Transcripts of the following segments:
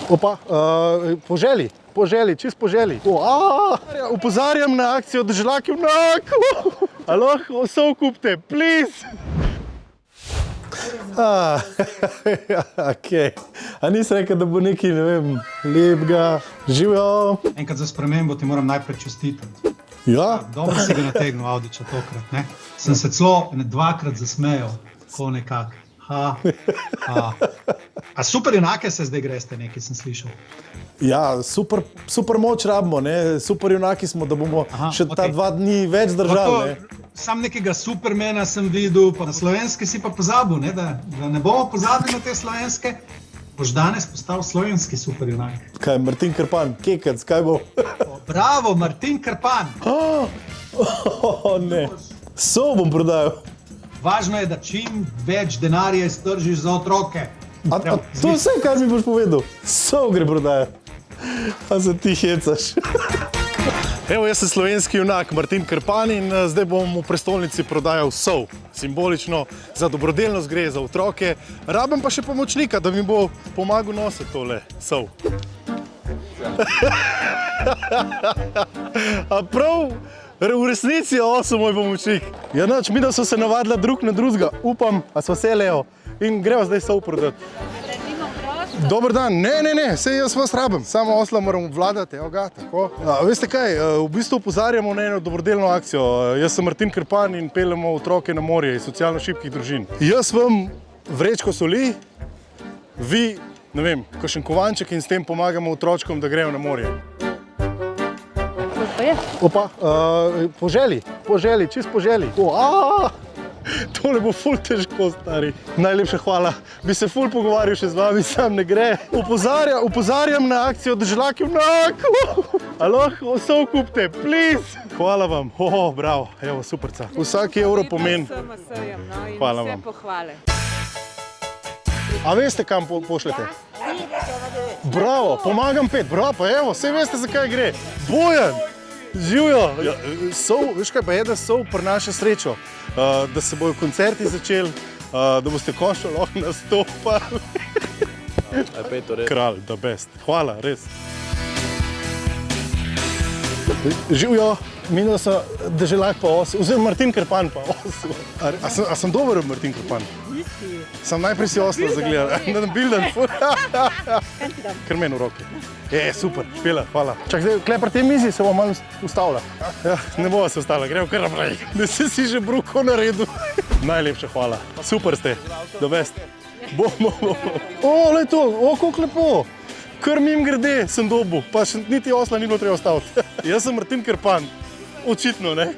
Opa, po želji, čist po želji. Opozarjam na akcijo Deželak junak. A lahko sol kupite, please. Okay. A nisi rekel, da bo nekaj, ne vem, lepega, živijo? Enkrat za spremembo ti moram najprej čestitati. Ja? Dobro si ga nategnil, Avdića, tokrat, ne? Sem se celo dvakrat zasmejal, tako nekako. A super junake se zdaj greste, nekaj sem slišal. Ja, super moč rabimo, ne? Super junaki smo, da bomo še ta 2 dni več držali, ne? Sam nekega supermena sem videl, pa na slovenske si pa pozabil, ne? Da ne bomo pozabili na te slovenske. Boš danes postal slovenski superjunak. Kaj, Martin Krpan, Kekec, kaj bo? Bravo, Martin Krpan! Ne, sol bom prodajal. Važno je, da čim več denarja iztržiš za otroke. A to je vse, kar mi boš povedal? Sol gre prodajati. A se ti hecaš. Evo, jaz sem slovenski junak Martin Krpan in zdaj bom v prestolnici prodajal sol. Simbolično, za dobrodelnost gre, za otroke. Rabim pa še pomočnika, da mi bo pomagal nositi tole sol. A prav, v resnici je moj pomočnik. Ja, nič, mi da so se navadila drug na drugega. Upam, a so se lejo in gremo zdaj sol prodati. Dober dan, ne, sej jaz vas rabim, samo osla moram vladati, evo ga, tako. Veste kaj, v bistvu opozarjamo na eno dobrodelno akcijo. Jaz sem Martin Krpan in peljemo otroke na morje iz socialno šibkih družin. Jaz vam vrečko soli, vi, ne vem, kakšen kovanček in s tem pomagamo otročkom, da grejo na morje. Opa, po želji, čist po želji. Tole bo ful težko, stari. Najlepša hvala. Bi se ful pogovarjal še z vami, sam ne gre. Opozarjam na akcijo Deželak junak. A lahko sol kupite, please. Hvala vam. Bravo. Evo, superca. Vsak evro pomeni. Hvala vam. A veste, kam pošljete? Bravo, pomagam pet. Bravo, pa evo, saj veste, zakaj gre. Bojan, živijo. Sol, veš kaj pa je, da sol prinaša srečo. Da se bojo koncerti začeli, da boste končno lahko nastopali. Kralj, the best. Hvala, res. Živijo, minil so Deželak pa osel, oziroma Martin Krpan pa osel. A sem dober Martin Krpan? Sem najprej si osla zagledala, na bilden. Kar meni v roke. Super, špela, hvala. Čak, zdaj, kle pri tej mizi se bom malo ustavila. Ne bova se ustavila, gremo kar naprej. Da si že bruko naredil. Najlepša hvala. Super ste, the best. Lej to, koliko lepo. Kar mim grede sem dobil, pa še niti osla ni bilo treba ustaviti. Jaz sem Martin Krpan, očitno, ne?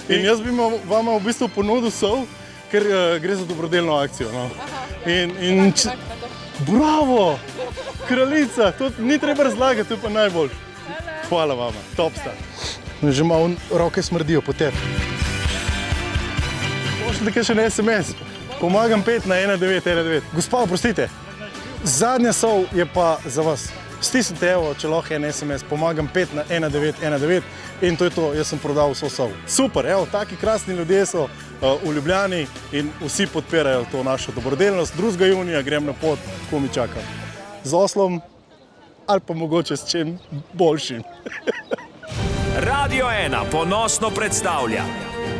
In jaz bi vama v bistvu ponudil sol, ker gre za dobrodelno akcijo. Bravo! Kraljica, to ni treba razlagati, to je pa najboljš. Hvala vama, top sta. Že malo roke smrdijo po tebi. Pošljite kaj še na SMS. Pomagam 5 na 1919. Gospa, oprostite, zadnja sol je pa za vas. Stisnite, evo, če lahko en SMS, pomagam 5 na 1919 in to je to, jaz sem prodal vso sol. Super, evo, taki krasni ljudje so v Ljubljani in vsi podpirajo to našo dobrodelnost. 2. junija grem na pot, tako mi čakam. Z oslom ali pa mogoče s čim boljšim. Radio 1 ponosno predstavlja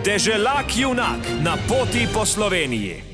Deželak junak na poti po Sloveniji.